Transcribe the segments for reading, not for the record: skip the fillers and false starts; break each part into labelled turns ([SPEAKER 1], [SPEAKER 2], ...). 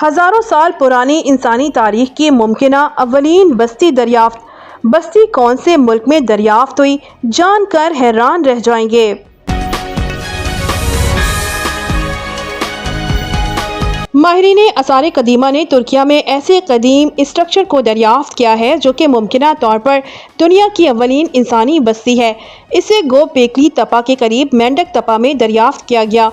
[SPEAKER 1] ہزاروں سال پرانی انسانی تاریخ کی ممکنہ اولین بستی دریافت۔ بستی کون سے ملک میں دریافت ہوئی، جان کر حیران رہ جائیں گے۔ ماہرین آثار قدیمہ نے ترکیہ میں ایسے قدیم اسٹرکچر کو دریافت کیا ہے جو کہ ممکنہ طور پر دنیا کی اولین انسانی بستی ہے۔ اسے گوبیکلی تپہ کے قریب مینڈک تپہ میں دریافت کیا گیا۔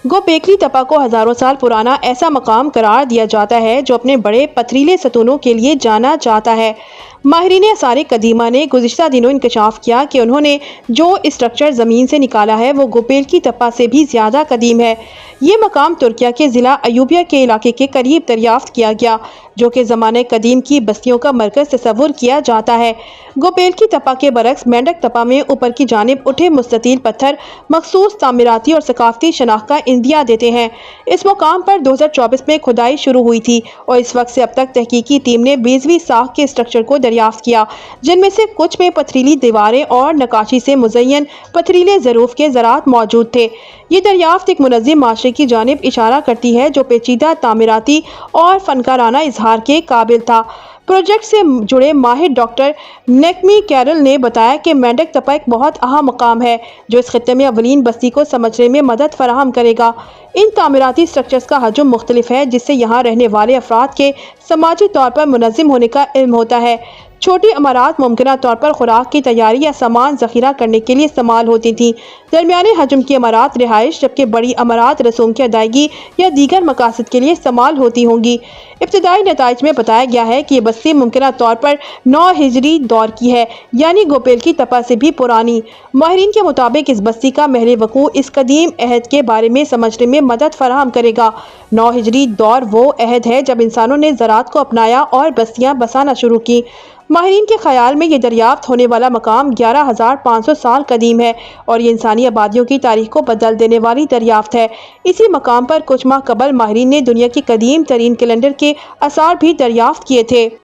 [SPEAKER 1] گوبیکلی تپہ کو ہزاروں سال پرانا ایسا مقام قرار دیا جاتا ہے جو اپنے بڑے پتھریلے ستونوں کے لیے جانا جاتا ہے۔ ماہرین آثار قدیمہ نے گزشتہ دنوں انکشاف کیا کہ انہوں نے جو اسٹرکچر زمین سے نکالا ہے وہ گوبیکلی تپہ سے بھی زیادہ قدیم ہے۔ یہ مقام ترکیہ کے ضلع ایوبیہ کے علاقے کے قریب دریافت کیا گیا، جو کہ زمانہ قدیم کی بستیوں کا مرکز تصور کیا جاتا ہے۔ گوبیکلی تپہ کے برعکس مینڈک تپہ میں اوپر کی جانب اٹھے مستطیل پتھر مخصوص تعمیراتی اور ثقافتی شناخت کا اندیا دیتے ہیں۔ اس مقام پر 2024 میں کھدائی شروع ہوئی تھی اور اس وقت سے اب تک تحقیقی ٹیم نے 20ویں ساخت کے اسٹرکچر کو دریافت کیا، جن میں سے کچھ میں پتھریلی دیواریں اور نقاشی سے مزین پتھریلے ظروف کے زرات موجود تھے۔ یہ دریافت ایک منظم معاشرے کی جانب اشارہ کرتی ہے جو پیچیدہ تعمیراتی اور فنکارانہ اظہار کے قابل تھا۔ پروجیکٹ سے جڑے ماہر ڈاکٹر نیکمی کیرل نے بتایا کہ مینڈک تپہ ایک بہت اہم مقام ہے جو اس خطے میں اولین بستی کو سمجھنے میں مدد فراہم کرے گا۔ ان تعمیراتی اسٹرکچرز کا حجم مختلف ہے، جس سے یہاں رہنے والے افراد کے سماجی طور پر منظم ہونے کا علم ہوتا ہے۔ چھوٹی عمارات ممکنہ طور پر خوراک کی تیاری یا سامان ذخیرہ کرنے کے لیے استعمال ہوتی تھیں۔ درمیانے حجم کی عمارات رہائش، جبکہ بڑی عمارات رسوم کی ادائیگی یا دیگر مقاصد کے لیے استعمال ہوتی ہوں گی۔ ابتدائی نتائج میں بتایا گیا ہے کہ یہ بستی ممکنہ طور پر 9 ہجری دور کی ہے، یعنی گوبیکلی تپہ سے بھی پرانی۔ ماہرین کے مطابق اس بستی کا محل وقوع اس قدیم عہد کے بارے میں سمجھنے میں مدد فراہم کرے گا۔ 9 ہجری دور وہ عہد ہے جب انسانوں نے زراعت کو اپنایا اور بستیاں بسانا شروع کی۔ ماہرین کے خیال میں یہ دریافت ہونے والا مقام 11,500 سال قدیم ہے اور یہ انسانی آبادیوں کی تاریخ کو بدل دینے والی دریافت ہے۔ اسی مقام پر کچھ ماہ قبل ماہرین نے دنیا کی قدیم ترین کیلنڈر کے آثار بھی دریافت کیے تھے۔